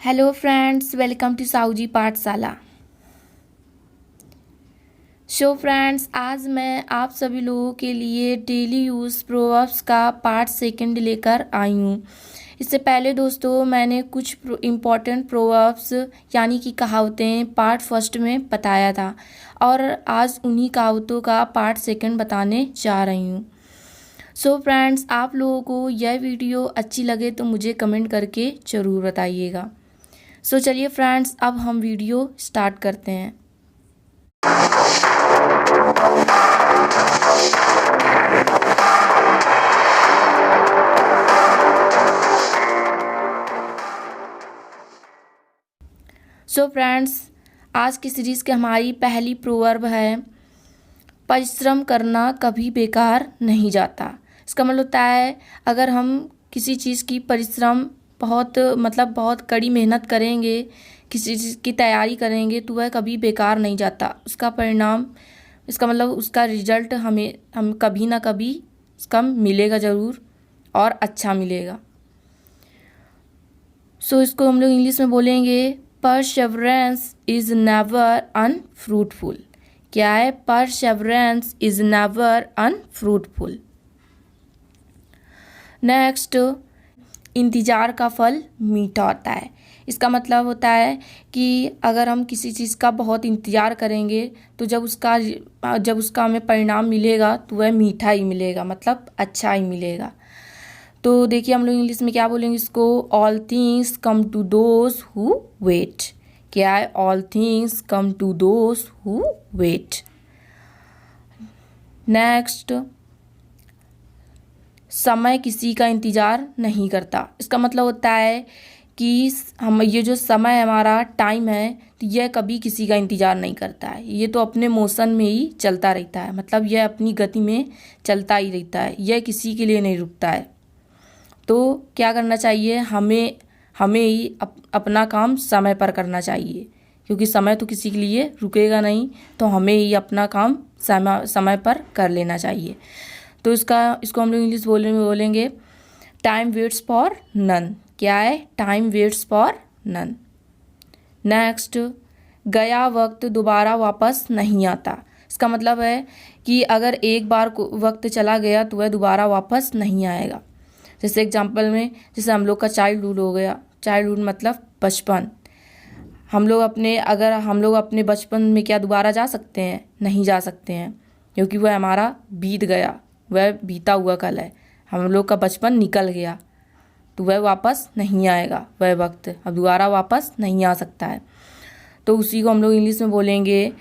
Hello friends, welcome to Sahuji Pathshala. Friends, आज मैं आप सभी लोगों के लिए डेली यूज़ प्रोवर्ब्स का पार्ट सेकंड लेकर आई हूँ। इससे पहले दोस्तों मैंने कुछ इम्पॉर्टेंट प्रोवर्ब्स यानी कि कहावतें पार्ट फर्स्ट में बताया था और आज उन्हीं कहावतों का पार्ट सेकंड बताने जा रही हूँ। फ्रेंड्स, आप लोगों को यह वीडियो अच्छी लगे तो मुझे कमेंट करके ज़रूर बताइएगा। चलिए फ्रेंड्स, अब हम वीडियो स्टार्ट करते हैं। फ्रेंड्स, आज की सीरीज़ की हमारी पहली प्रोवर्ब है, परिश्रम करना कभी बेकार नहीं जाता। इसका मतलब होता है अगर हम किसी चीज़ की परिश्रम बहुत कड़ी मेहनत करेंगे, किसी चीज़ की तैयारी करेंगे तो वह कभी बेकार नहीं जाता। उसका परिणाम, इसका मतलब उसका रिजल्ट हम कभी ना कभी उसका मिलेगा ज़रूर और अच्छा मिलेगा। इसको हम लोग इंग्लिश में बोलेंगे, परसेवरेंस इज़ नेवर अनफ्रूटफुल। क्या है? Perseverance is never unfruitful. Next, इंतज़ार का फल मीठा होता है। इसका मतलब होता है कि अगर हम किसी चीज़ का बहुत इंतज़ार करेंगे तो जब उसका हमें परिणाम मिलेगा तो वह मीठा ही मिलेगा, मतलब अच्छा ही मिलेगा। तो देखिए हम लोग इंग्लिश में क्या बोलेंगे इसको, all things come to those who wait. क्या है? All things come to those who wait. Next, समय किसी का इंतज़ार नहीं करता। इसका मतलब होता है कि हम ये जो समय है, हमारा टाइम है, तो यह कभी किसी का इंतज़ार नहीं करता है। ये तो अपने मोशन में ही चलता रहता है, मतलब यह अपनी गति में चलता ही रहता है, यह किसी के लिए नहीं रुकता है। तो क्या करना चाहिए, हमें ही अपना काम समय पर करना चाहिए, क्योंकि समय तो किसी के लिए रुकेगा नहीं, तो हमें ही अपना काम समय पर कर लेना चाहिए। तो इसको हम लोग इंग्लिश बोलेंगे, टाइम वेट्स फॉर नन। क्या है? Time waits for none. Next, गया वक्त दोबारा वापस नहीं आता। इसका मतलब है कि अगर एक बार वक्त चला गया तो वह दोबारा वापस नहीं आएगा। जैसे एग्जांपल में, जैसे हम लोग का चाइल्डहुड हो गया। चाइल्डहुड मतलब बचपन। हम लोग अपने बचपन में क्या दोबारा जा सकते हैं? नहीं जा सकते हैं, क्योंकि वह हमारा बीत गया, वह बीता हुआ कल है। हम लोग का बचपन निकल गया तो वह वापस नहीं आएगा, वह वक्त अब दोबारा वापस नहीं आ सकता है। तो उसी को हम लोग इंग्लिश में बोलेंगे,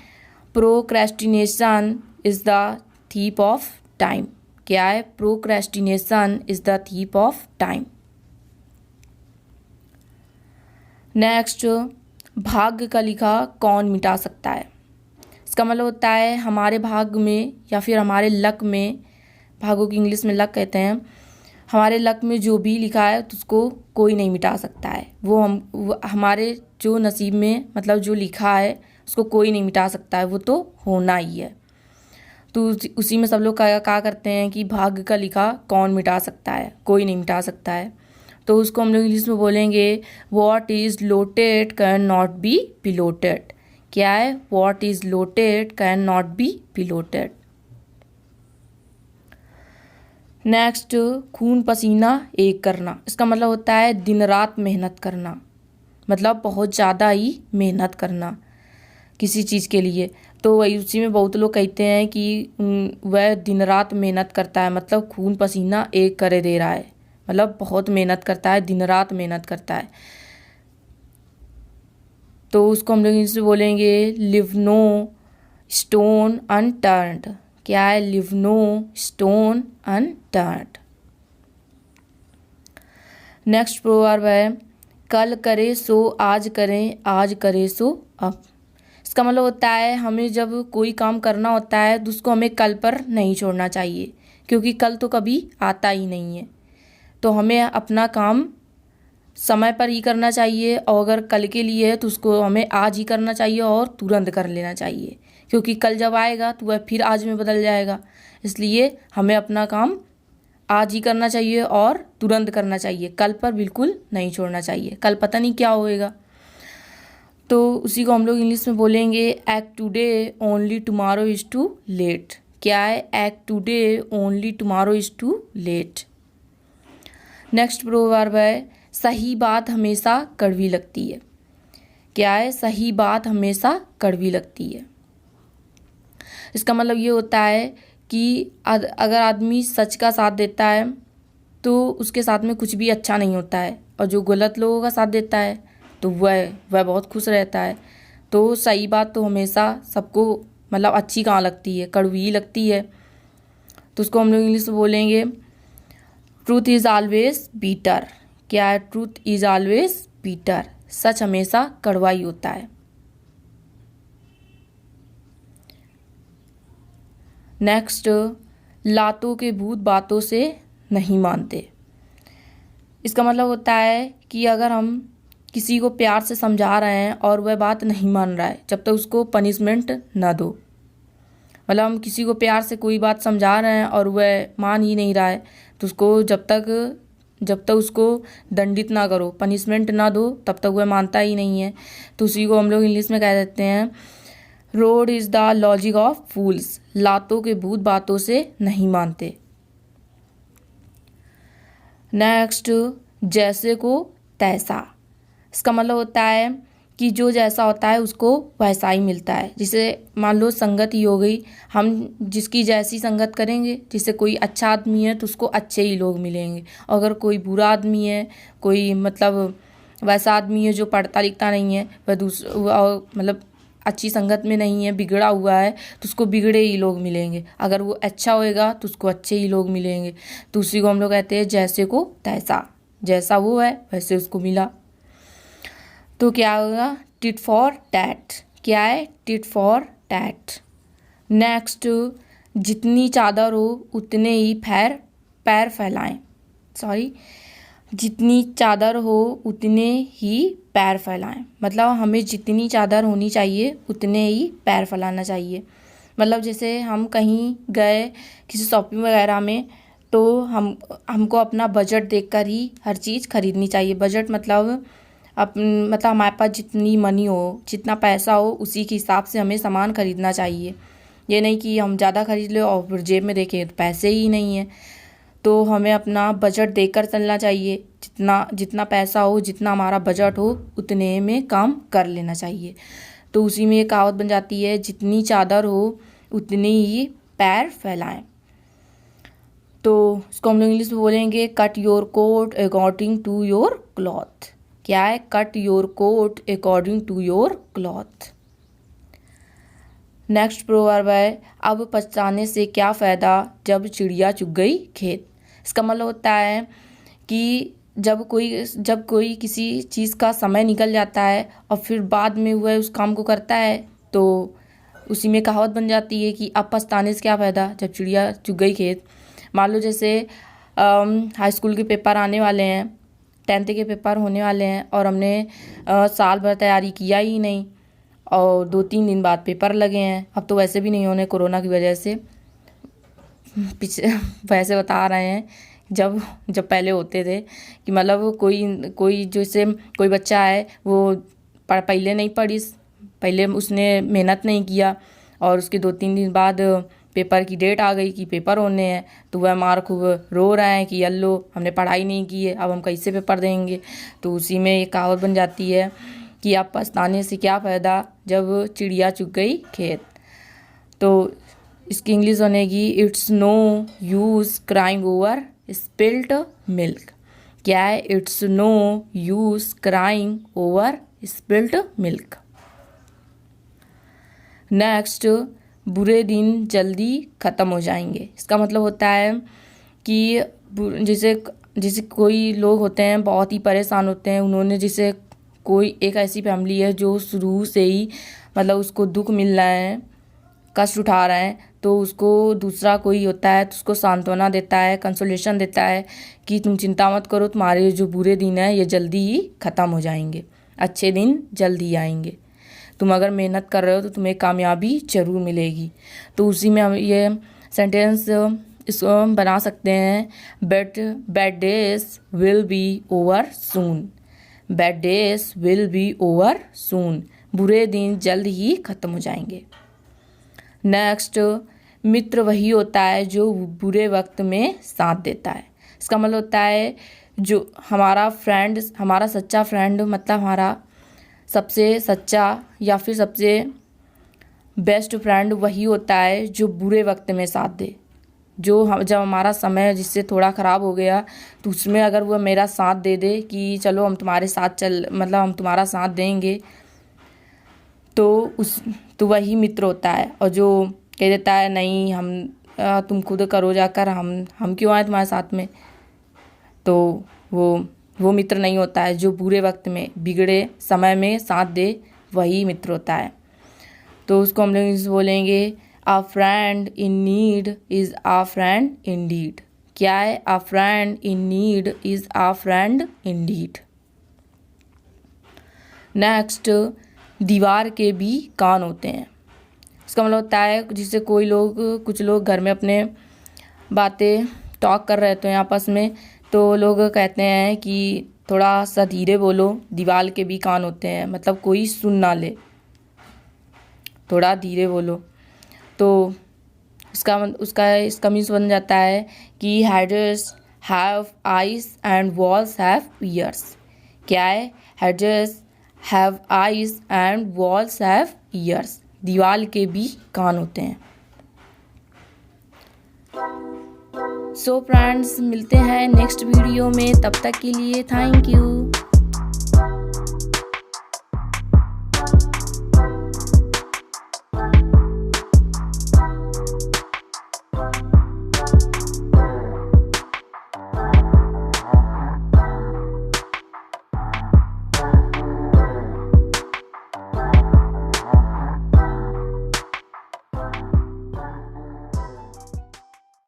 procrastination is the thief of time. क्या है? Procrastination is the thief of time. Next, भाग्य का लिखा कौन मिटा सकता है। इसका मतलब होता है हमारे भाग्य में या फिर हमारे लक में, भाग्यों की इंग्लिश में लक कहते हैं, हमारे लक में जो भी लिखा है तो उसको कोई नहीं मिटा सकता है। वो हमारे जो नसीब में, मतलब जो लिखा है उसको कोई नहीं मिटा सकता है, वो तो होना ही है। तो उसी में सब लोग क्या करते हैं कि भाग्य का लिखा कौन मिटा सकता है, कोई नहीं मिटा सकता है। तो उसको हम लोग इंग्लिश में बोलेंगे, what is looted can not be piloted. क्या है? What is looted can not be piloted. Next, खून पसीना एक करना। इसका मतलब होता है दिन रात मेहनत करना, मतलब बहुत ज़्यादा ही मेहनत करना किसी चीज़ के लिए। तो वही उसी में बहुत लोग कहते हैं कि वह दिन रात मेहनत करता है, मतलब खून पसीना एक करे दे रहा है, मतलब बहुत मेहनत करता है, दिन रात मेहनत करता है। तो उसको हम लोग इनसे बोलेंगे, लिव नो स्टोन अनटर्न्ड। क्या है? Leave no stone unturned. Next proverb है, कल करे सो आज करें, आज करे सो अब। इसका मतलब होता है हमें जब कोई काम करना होता है तो उसको हमें कल पर नहीं छोड़ना चाहिए, क्योंकि कल तो कभी आता ही नहीं है। तो हमें अपना काम समय पर ही करना चाहिए, और अगर कल के लिए है तो उसको हमें आज ही करना चाहिए और तुरंत कर लेना चाहिए, क्योंकि कल जब आएगा तो वह फिर आज में बदल जाएगा। इसलिए हमें अपना काम आज ही करना चाहिए और तुरंत करना चाहिए, कल पर बिल्कुल नहीं छोड़ना चाहिए, कल पता नहीं क्या होएगा। तो उसी को हम लोग इंग्लिश में बोलेंगे act today only tomorrow is too late. क्या है? Act today only tomorrow is too late. Next proverb है सही बात हमेशा कड़वी लगती है। क्या है? सही बात हमेशा कड़वी लगती है। इसका मतलब ये होता है कि अगर आदमी सच का साथ देता है तो उसके साथ में कुछ भी अच्छा नहीं होता है, और जो गलत लोगों का साथ देता है तो वह बहुत खुश रहता है। तो सही बात तो हमेशा सबको मतलब अच्छी कहाँ लगती है, कड़वी लगती है। तो उसको हम लोग इंग्लिश में बोलेंगे ट्रूथ इज़ ऑलवेज बीटर। क्या है? Truth is always bitter. सच हमेशा कड़वा ही होता है। नेक्स्ट, लातों के भूत बातों से नहीं मानते। इसका मतलब होता है कि अगर हम किसी को प्यार से समझा रहे हैं और वह बात नहीं मान रहा है, जब तक उसको पनिशमेंट ना दो। मतलब हम किसी को प्यार से कोई बात समझा रहे हैं और वह मान ही नहीं रहा है, तो उसको जब तक उसको दंडित ना करो, पनिशमेंट ना दो, तब तक वह मानता ही नहीं है। तो उसी को हम लोग इंग्लिश में कह देते हैं rod is the logic of fools. लातों के भूत बातों से नहीं मानते। नेक्स्ट, जैसे को तैसा। इसका मतलब होता है कि जो जैसा होता है उसको वैसा ही मिलता है। जैसे मान लो संगत ही हो गई, हम जिसकी जैसी संगत करेंगे, जैसे कोई अच्छा आदमी है तो उसको अच्छे ही लोग मिलेंगे, और अगर कोई बुरा आदमी है, कोई मतलब वैसा आदमी है जो पढ़ता लिखता नहीं है, वह मतलब अच्छी संगत में नहीं है, बिगड़ा हुआ है, तो उसको बिगड़े ही लोग मिलेंगे। अगर वो अच्छा होएगा तो उसको अच्छे ही लोग मिलेंगे। तो उसी को हम लोग कहते हैं जैसे को तैसा। जैसा वो है वैसे उसको मिला। तो क्या होगा? Tit for tat. क्या है? Tit for tat. नेक्स्ट, जितनी चादर हो उतने ही पैर फैलाएं। जितनी चादर हो उतने ही पैर फैलाएं। मतलब हमें जितनी चादर होनी चाहिए उतने ही पैर फैलाना चाहिए। मतलब जैसे हम कहीं गए किसी शॉपिंग वगैरह में, तो हमको अपना बजट देखकर ही हर चीज़ खरीदनी चाहिए। बजट मतलब हमारे पास जितनी मनी हो, जितना पैसा हो, उसी के हिसाब से हमें सामान खरीदना चाहिए। ये नहीं कि हम ज़्यादा खरीद ले और फिर जेब में देखें तो पैसे ही नहीं है। तो हमें अपना बजट देखकर चलना चाहिए। जितना पैसा हो, जितना हमारा बजट हो, उतने में काम कर लेना चाहिए। तो उसी में ये कहावत बन जाती है जितनी चादर हो उतनी ही पैर फैलाएं। तो इसको हम लोग इंग्लिश में बोलेंगे cut your coat according to your cloth. क्या है? Cut your coat according to your cloth. Next proverb है अब पछताने से क्या फ़ायदा जब चिड़िया चुग गई खेत। इसका मतलब होता है कि जब कोई किसी चीज़ का समय निकल जाता है और फिर बाद में वह उस काम को करता है, तो उसी में कहावत बन जाती है कि अब पछताने से क्या फ़ायदा जब चिड़िया चुग गई खेत। मान लो जैसे हाई स्कूल के पेपर आने वाले हैं, 10th के पेपर होने वाले हैं, और हमने साल भर तैयारी किया ही नहीं, और 2-3 दिन बाद पेपर लगे हैं। अब तो वैसे भी नहीं होने कोरोना की वजह से, वैसे बता रहे हैं जब पहले होते थे कि मतलब कोई जैसे कोई बच्चा है वो पहले नहीं पढ़ी, पहले उसने मेहनत नहीं किया, और उसके 2-3 दिन बाद पेपर की डेट आ गई कि पेपर होने हैं, तो वह मार खूब रो रहे हैं कि अल्लो हमने पढ़ाई नहीं की है, अब हम कैसे पेपर देंगे। तो उसी में एक कहावत बन जाती है कि अब पछताने से क्या फ़ायदा जब चिड़िया चुग गई खेत। तो इसकी इंग्लिश बनेगी it's no use crying over spilt milk. क्या है? It's no use crying over spilt milk. Next, बुरे दिन जल्दी ख़त्म हो जाएंगे। इसका मतलब होता है कि जैसे कोई लोग होते हैं बहुत ही परेशान होते हैं, उन्होंने जैसे कोई एक ऐसी फैमिली है जो शुरू से ही मतलब उसको दुख मिल रहा है, कष्ट उठा रहे हैं, तो उसको दूसरा कोई होता है तो उसको सांत्वना देता है, कंसोलेशन देता है कि तुम चिंता मत करो, तुम्हारे जो बुरे दिन हैं ये जल्दी ही ख़त्म हो जाएंगे, अच्छे दिन जल्दी आएंगे, तुम अगर मेहनत कर रहे हो तो तुम्हें कामयाबी ज़रूर मिलेगी। तो उसी में हम ये सेंटेंस इसको हम बना सकते हैं but bad days will be over soon. Bad days will be over soon, बुरे दिन जल्द ही ख़त्म हो जाएंगे। नेक्स्ट, मित्र वही होता है जो बुरे वक्त में साथ देता है। इसका मतलब होता है जो हमारा फ्रेंड, हमारा सच्चा फ्रेंड, मतलब हमारा सबसे सच्चा या फिर सबसे बेस्ट फ्रेंड वही होता है जो बुरे वक्त में साथ दे। जो हम जब हमारा समय जिससे थोड़ा ख़राब हो गया तो उसमें अगर वो मेरा साथ दे दे कि चलो हम तुम्हारे साथ मतलब हम तुम्हारा साथ देंगे, तो वही मित्र होता है। और जो कह देता है नहीं तुम खुद करो जाकर, हम क्यों आए तुम्हारे साथ में, तो वो मित्र नहीं होता है। जो बुरे वक्त में, बिगड़े समय में साथ दे वही मित्र होता है। तो उसको हम लोग बोलेंगे अ friend in need is a friend Indeed. क्या है? अ friend in need is a friend Indeed. Next, दीवार के भी कान होते हैं। इसका मतलब होता है जिससे कुछ लोग घर में अपने बातें टॉक कर रहे होते हैं आपस में, तो लोग कहते हैं कि थोड़ा सा धीरे बोलो, दीवार के भी कान होते हैं, मतलब कोई सुन ना ले, थोड़ा धीरे बोलो। तो इसका मीन्स बन जाता है कि headers have eyes and walls have years. क्या है? Headers have eyes and walls have years, दीवार के भी कान होते हैं। सो फ्रेंड्स, मिलते हैं नेक्स्ट वीडियो में, तब तक के लिए थैंक यू।